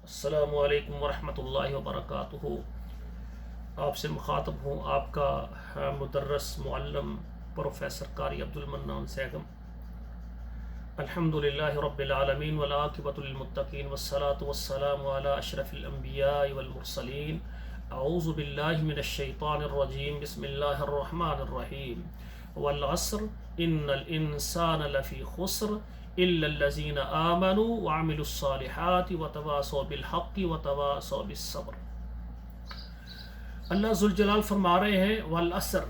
السلام علیکم ورحمۃ اللہ وبرکاتہ۔ آپ سے مخاطب ہوں آپ کا مدرس معلم پروفیسر قاری عبدالمنان سیگم۔ الحمدللہ رب العالمین والعاقبۃ للمتقین والصلاة والسلام علی اشرف الانبیاء والمرسلین۔ اعوذ باللہ من الشیطان الرجیم، بسم اللہ الرحمن الرحیم۔ والعصر ان الانسان لفی خسر الا الذین آمنوا وعملوا الصالحات وتواصوا بالحق وتواصوا بالصبر۔ اللہ ذوالجلال فرما رہے ہیں والعصر،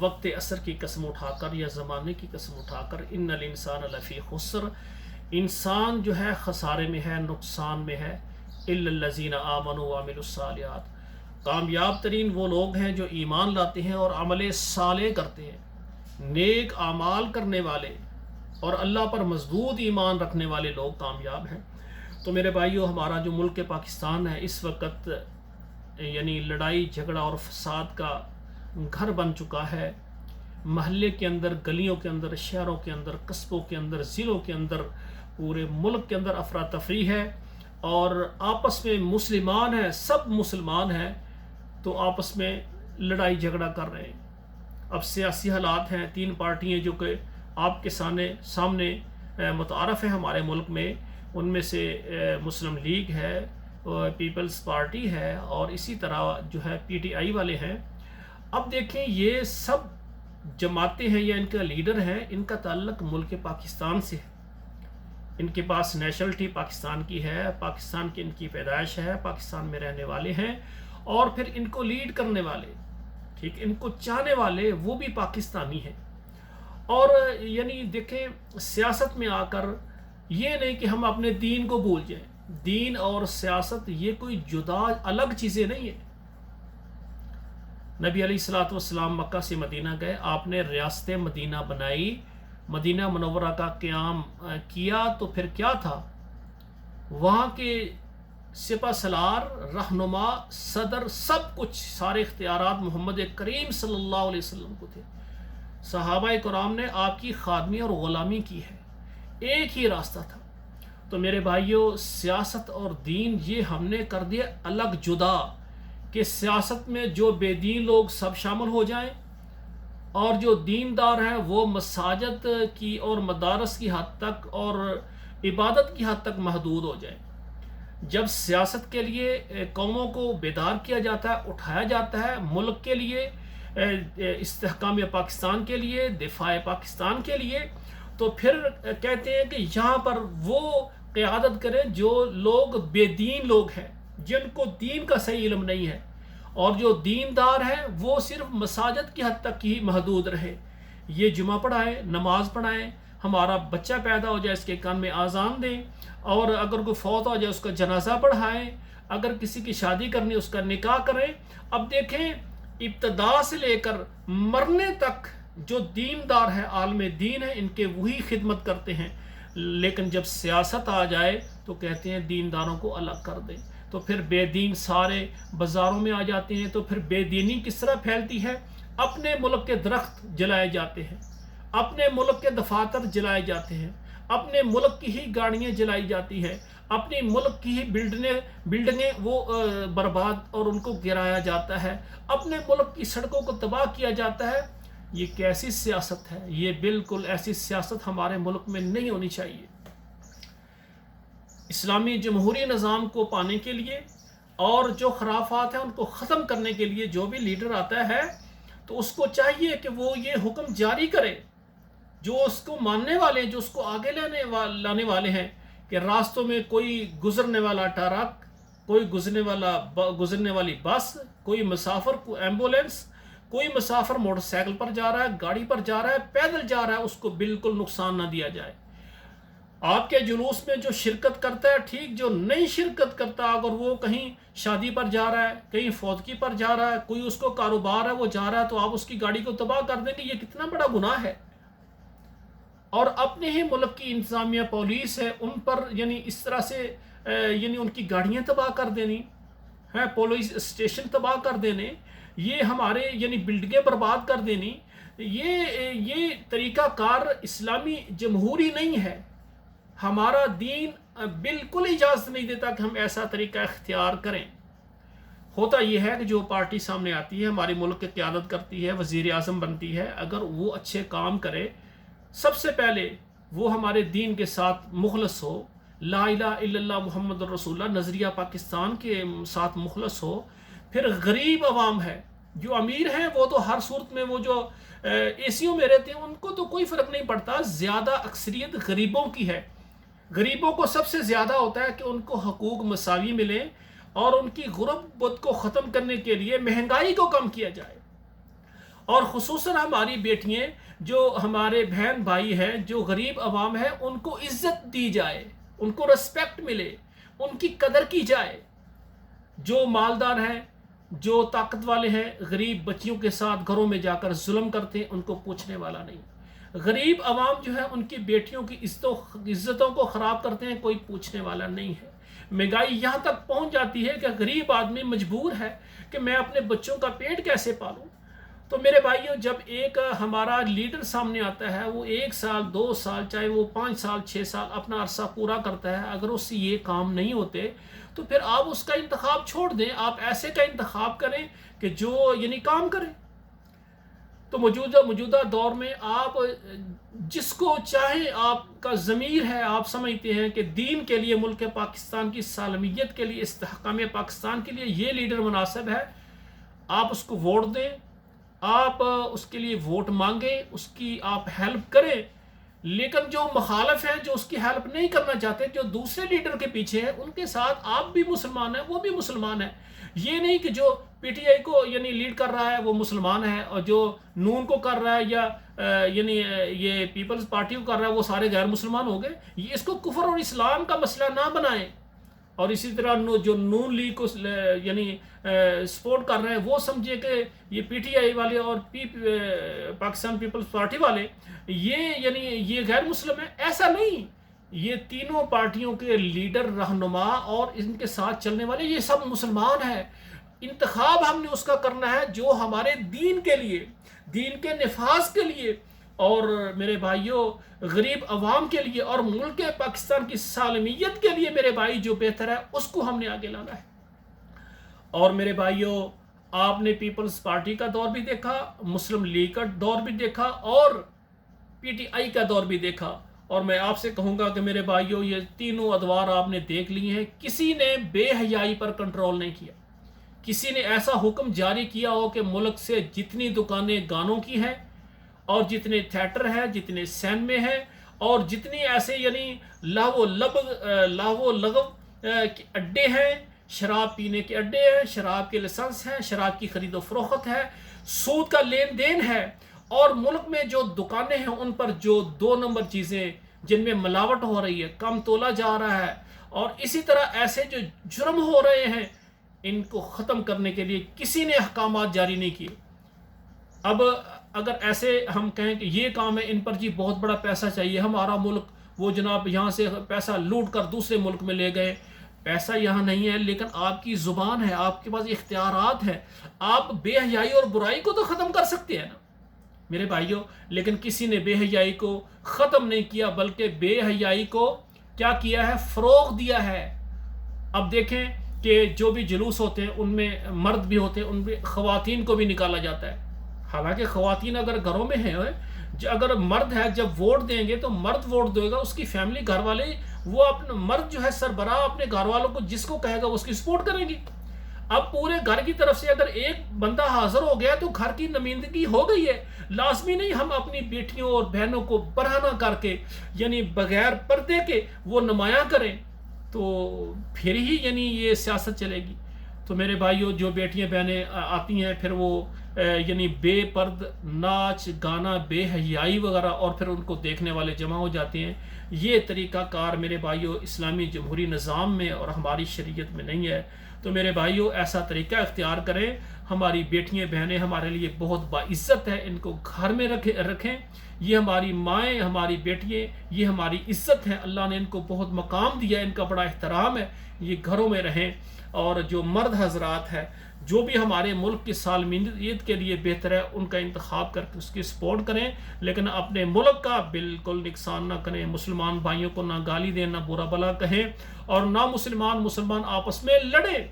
وقت عصر کی قسم اٹھا کر یا زمانے کی قسم اٹھا کر، ان الانسان لفی خسر، انسان جو ہے خسارے میں ہے، نقصان میں ہے، الا الذین آمنوا وعملوا الصالحات، کامیاب ترین وہ لوگ ہیں جو ایمان لاتے ہیں اور عمل صالح کرتے ہیں، نیک اعمال کرنے والے اور اللہ پر مضبوط ایمان رکھنے والے لوگ کامیاب ہیں۔ تو میرے بھائیو، ہمارا جو ملک پاکستان ہے اس وقت یعنی لڑائی جھگڑا اور فساد کا گھر بن چکا ہے۔ محلے کے اندر، گلیوں کے اندر، شہروں کے اندر، قصبوں کے اندر، ضلعوں کے اندر، پورے ملک کے اندر افراتفری ہے، اور آپس میں مسلمان ہیں، سب مسلمان ہیں تو آپس میں لڑائی جھگڑا کر رہے ہیں۔ اب سیاسی حالات ہیں، تین پارٹیاں جو کہ آپ کے سامنے متعارف ہے ہمارے ملک میں، ان میں سے مسلم لیگ ہے، پیپلز پارٹی ہے، اور اسی طرح جو ہے پی ٹی آئی والے ہیں۔ اب دیکھیں، یہ سب جماعتیں ہیں یا ان کا لیڈر ہیں، ان کا تعلق ملک پاکستان سے ہے، ان کے پاس نیشنلٹی پاکستان کی ہے، پاکستان کی ان کی پیدائش ہے، پاکستان میں رہنے والے ہیں، اور پھر ان کو لیڈ کرنے والے، ٹھیک، ان کو چاہنے والے وہ بھی پاکستانی ہیں۔ اور یعنی دیکھیں، سیاست میں آ کر یہ نہیں کہ ہم اپنے دین کو بھول جائیں، دین اور سیاست یہ کوئی جدا الگ چیزیں نہیں ہیں۔ نبی علیہ الصلوۃ والسلام مکہ سے مدینہ گئے، آپ نے ریاست مدینہ بنائی، مدینہ منورہ کا قیام کیا، تو پھر کیا تھا؟ وہاں کے سپہ سالار، رہنما، صدر، سب کچھ، سارے اختیارات محمد کریم صلی اللہ علیہ وسلم کو تھے۔ صحابہ کرام نے آپ کی خادمی اور غلامی کی ہے، ایک ہی راستہ تھا۔ تو میرے بھائیوں، سیاست اور دین یہ ہم نے کر دیا الگ جدا، کہ سیاست میں جو بے دین لوگ سب شامل ہو جائیں، اور جو دیندار ہیں وہ مساجد کی اور مدارس کی حد تک اور عبادت کی حد تک محدود ہو جائیں۔ جب سیاست کے لیے قوموں کو بیدار کیا جاتا ہے، اٹھایا جاتا ہے، ملک کے لیے، استحکام پاکستان کے لیے، دفاع پاکستان کے لیے، تو پھر کہتے ہیں کہ یہاں پر وہ قیادت کریں جو لوگ بے دین لوگ ہیں، جن کو دین کا صحیح علم نہیں ہے، اور جو دیندار ہیں وہ صرف مساجد کی حد تک ہی محدود رہے۔ یہ جمعہ پڑھائیں، نماز پڑھائیں، ہمارا بچہ پیدا ہو جائے اس کے کان میں آذان دیں، اور اگر کوئی فوت ہو جائے اس کا جنازہ پڑھائیں، اگر کسی کی شادی کرنی اس کا نکاح کریں۔ اب دیکھیں، ابتدا سے لے کر مرنے تک جو دیندار ہے، عالم دین ہے، ان کے وہی خدمت کرتے ہیں، لیکن جب سیاست آ جائے تو کہتے ہیں دینداروں کو الگ کر دیں، تو پھر بے دین سارے بازاروں میں آ جاتے ہیں۔ تو پھر بے دینی کس طرح پھیلتی ہے؟ اپنے ملک کے درخت جلائے جاتے ہیں، اپنے ملک کے دفاتر جلائے جاتے ہیں، اپنے ملک کی ہی گاڑیاں جلائی جاتی ہیں، اپنی ملک کی ہی بلڈنگیں وہ برباد اور ان کو گرایا جاتا ہے، اپنے ملک کی سڑکوں کو تباہ کیا جاتا ہے۔ یہ کیسی سیاست ہے؟ یہ بالکل ایسی سیاست ہمارے ملک میں نہیں ہونی چاہیے۔ اسلامی جمہوری نظام کو پانے کے لیے اور جو خرافات ہیں ان کو ختم کرنے کے لیے جو بھی لیڈر آتا ہے تو اس کو چاہیے کہ وہ یہ حکم جاری کرے، جو اس کو ماننے والے ہیں، جو اس کو آگے لانے والے ہیں، کہ راستوں میں کوئی گزرنے والا ٹرک، کوئی گزرنے والی بس، کوئی مسافر کو ایمبولینس، کوئی مسافر موٹر سائیکل پر جا رہا ہے، گاڑی پر جا رہا ہے، پیدل جا رہا ہے، اس کو بالکل نقصان نہ دیا جائے۔ آپ کے جلوس میں جو شرکت کرتا ہے ٹھیک، جو نہیں شرکت کرتا، اگر وہ کہیں شادی پر جا رہا ہے، کہیں فوتگی پر جا رہا ہے، کوئی اس کو کاروبار ہے وہ جا رہا ہے، تو آپ اس کی گاڑی کو تباہ کر دیں گے، یہ کتنا بڑا گناہ ہے۔ اور اپنے ہی ملک کی انتظامیہ، پولیس ہے، ان پر یعنی اس طرح سے یعنی ان کی گاڑیاں تباہ کر دینی ہے، پولیس اسٹیشن تباہ کر دینے، یہ ہمارے یعنی بلڈنگیں برباد کر دینی، یہ طریقہ کار اسلامی جمہوری نہیں ہے۔ ہمارا دین بالکل اجازت نہیں دیتا کہ ہم ایسا طریقہ اختیار کریں۔ ہوتا یہ ہے کہ جو پارٹی سامنے آتی ہے، ہمارے ملک کی قیادت کرتی ہے، وزیر اعظم بنتی ہے، اگر وہ اچھے کام کرے، سب سے پہلے وہ ہمارے دین کے ساتھ مخلص ہو، لا الہ الا اللہ محمد رسول اللہ نظریہ پاکستان کے ساتھ مخلص ہو، پھر غریب عوام ہے، جو امیر ہیں وہ تو ہر صورت میں، وہ جو اے سیوں میں رہتے ہیں ان کو تو کوئی فرق نہیں پڑتا، زیادہ اکثریت غریبوں کی ہے۔ غریبوں کو سب سے زیادہ ہوتا ہے کہ ان کو حقوق مساوی ملیں اور ان کی غربت کو ختم کرنے کے لیے مہنگائی کو کم کیا جائے، اور خصوصاً ہماری بیٹیاں، جو ہمارے بہن بھائی ہیں، جو غریب عوام ہیں، ان کو عزت دی جائے، ان کو رسپیکٹ ملے، ان کی قدر کی جائے۔ جو مالدار ہیں، جو طاقت والے ہیں، غریب بچیوں کے ساتھ گھروں میں جا کر ظلم کرتے ہیں، ان کو پوچھنے والا نہیں۔ غریب عوام جو ہے ان کی بیٹیوں کی عزتوں کو خراب کرتے ہیں، کوئی پوچھنے والا نہیں ہے۔ مہنگائی یہاں تک پہنچ جاتی ہے کہ غریب آدمی مجبور ہے کہ میں اپنے بچوں کا پیٹ کیسے پالوں۔ تو میرے بھائیوں، جب ایک ہمارا لیڈر سامنے آتا ہے، وہ 1 سال 2 سال، چاہے وہ 5 سال 6 سال اپنا عرصہ پورا کرتا ہے، اگر اس سے یہ کام نہیں ہوتے تو پھر آپ اس کا انتخاب چھوڑ دیں، آپ ایسے کا انتخاب کریں کہ جو کام کریں۔ تو موجودہ دور میں آپ جس کو چاہیں، آپ کا ضمیر ہے، آپ سمجھتے ہیں کہ دین کے لیے، ملک پاکستان کی سالمیت کے لیے، استحکام پاکستان کے لیے یہ لیڈر مناسب ہے، آپ اس کو ووٹ دیں، آپ اس کے لیے ووٹ مانگیں، اس کی آپ ہیلپ کریں۔ لیکن جو مخالف ہیں، جو اس کی ہیلپ نہیں کرنا چاہتے، جو دوسرے لیڈر کے پیچھے ہیں، ان کے ساتھ آپ بھی مسلمان ہیں، وہ بھی مسلمان ہیں۔ یہ نہیں کہ جو پی ٹی آئی کو لیڈ کر رہا ہے وہ مسلمان ہے، اور جو نون کو کر رہا ہے یا یہ پیپلز پارٹی کو کر رہا ہے وہ سارے غیر مسلمان ہو گئے۔ یہ اس کو کفر اور اسلام کا مسئلہ نہ بنائیں۔ اور اسی طرح جو نون لیگ کو سپورٹ کر رہے ہیں، وہ سمجھے کہ یہ پی ٹی آئی والے اور پاکستان پیپلز پارٹی والے یہ غیر مسلم ہے۔ ایسا نہیں، یہ تینوں پارٹیوں کے لیڈر، رہنما اور ان کے ساتھ چلنے والے، یہ سب مسلمان ہیں۔ انتخاب ہم نے اس کا کرنا ہے جو ہمارے دین کے لیے، دین کے نفاذ کے لیے، اور میرے بھائیوں غریب عوام کے لیے اور ملک پاکستان کی سالمیت کے لیے میرے بھائی جو بہتر ہے اس کو ہم نے آگے لانا ہے۔ اور میرے بھائیوں، آپ نے پیپلز پارٹی کا دور بھی دیکھا، مسلم لیگ کا دور بھی دیکھا، اور پی ٹی آئی کا دور بھی دیکھا، اور میں آپ سے کہوں گا کہ میرے بھائیوں یہ تینوں ادوار آپ نے دیکھ لی ہیں، کسی نے بے حیائی پر کنٹرول نہیں کیا۔ کسی نے ایسا حکم جاری کیا ہو کہ ملک سے جتنی دکانیں گانوں کی ہیں، اور جتنے تھیٹر ہیں، جتنے سینمے ہیں، اور جتنی ایسے لاہو لغو کے اڈے ہیں، شراب پینے کے اڈے ہیں، شراب کے لائسنس ہیں، شراب کی خرید و فروخت ہے، سود کا لین دین ہے، اور ملک میں جو دکانیں ہیں ان پر جو 2 نمبر چیزیں جن میں ملاوٹ ہو رہی ہے، کم تولا جا رہا ہے، اور اسی طرح ایسے جو جرم ہو رہے ہیں، ان کو ختم کرنے کے لیے کسی نے احکامات جاری نہیں کیے۔ اب اگر ایسے ہم کہیں کہ یہ کام ہے، ان پر جی بہت بڑا پیسہ چاہیے، ہمارا ملک وہ جناب یہاں سے پیسہ لوٹ کر دوسرے ملک میں لے گئے، پیسہ یہاں نہیں ہے، لیکن آپ کی زبان ہے، آپ کے پاس اختیارات ہیں، آپ بے حیائی اور برائی کو تو ختم کر سکتے ہیں نا میرے بھائیوں۔ لیکن کسی نے بے حیائی کو ختم نہیں کیا، بلکہ بے حیائی کو کیا کیا ہے، فروغ دیا ہے۔ اب دیکھیں کہ جو بھی جلوس ہوتے ہیں ان میں مرد بھی ہوتے ہیں، ان میں خواتین کو بھی نکالا جاتا ہے، حالانکہ خواتین اگر گھروں میں ہیں، اگر مرد ہے جب ووٹ دیں گے تو مرد ووٹ دے گا، اس کی فیملی گھر والے، وہ اپنا مرد جو ہے سربراہ اپنے گھر والوں کو جس کو کہے گا اس کی سپورٹ کریں گی۔ اب پورے گھر کی طرف سے اگر ایک بندہ حاضر ہو گیا تو گھر کی نمائندگی ہو گئی ہے۔ لازمی نہیں ہم اپنی بیٹیوں اور بہنوں کو برہنہ کر کے بغیر پردے کے وہ نمایاں کریں، تو پھر ہی یہ سیاست چلے گی۔ تو میرے بھائیوں، جو بیٹیاں بہنیں آتی ہیں پھر وہ بے پرد ناچ گانا، بے حیائی وغیرہ، اور پھر ان کو دیکھنے والے جمع ہو جاتے ہیں، یہ طریقہ کار میرے بھائیوں اسلامی جمہوری نظام میں اور ہماری شریعت میں نہیں ہے۔ تو میرے بھائیوں ایسا طریقہ اختیار کریں، ہماری بیٹیاں بہنیں ہمارے لیے بہت باعزت ہے، ان کو گھر میں رکھیں، یہ ہماری مائیں، ہماری بیٹیاں، یہ ہماری عزت ہے، اللہ نے ان کو بہت مقام دیا، ان کا بڑا احترام ہے، یہ گھروں میں رہیں۔ اور جو مرد حضرات ہے جو بھی ہمارے ملک کی سالمیت کے لیے بہتر ہے ان کا انتخاب کر کے اس کی سپورٹ کریں، لیکن اپنے ملک کا بالکل نقصان نہ کریں، مسلمان بھائیوں کو نہ گالی دیں، نہ برا بلا کہیں، اور نہ مسلمان آپس میں لڑیں۔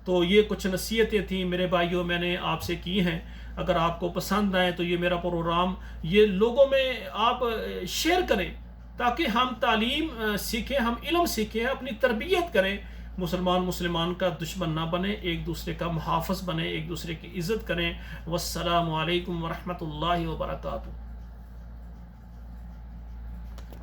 تو یہ کچھ نصیحتیں تھیں میرے بھائیوں، میں نے آپ سے کی ہیں۔ اگر آپ کو پسند آئے تو یہ میرا پروگرام یہ لوگوں میں آپ شیئر کریں، تاکہ ہم تعلیم سیکھیں، ہم علم سیکھیں، اپنی تربیت کریں، مسلمان کا دشمن نہ بنے، ایک دوسرے کا محافظ بنے، ایک دوسرے کی عزت کریں۔ والسلام علیکم ورحمۃ اللہ وبرکاتہ۔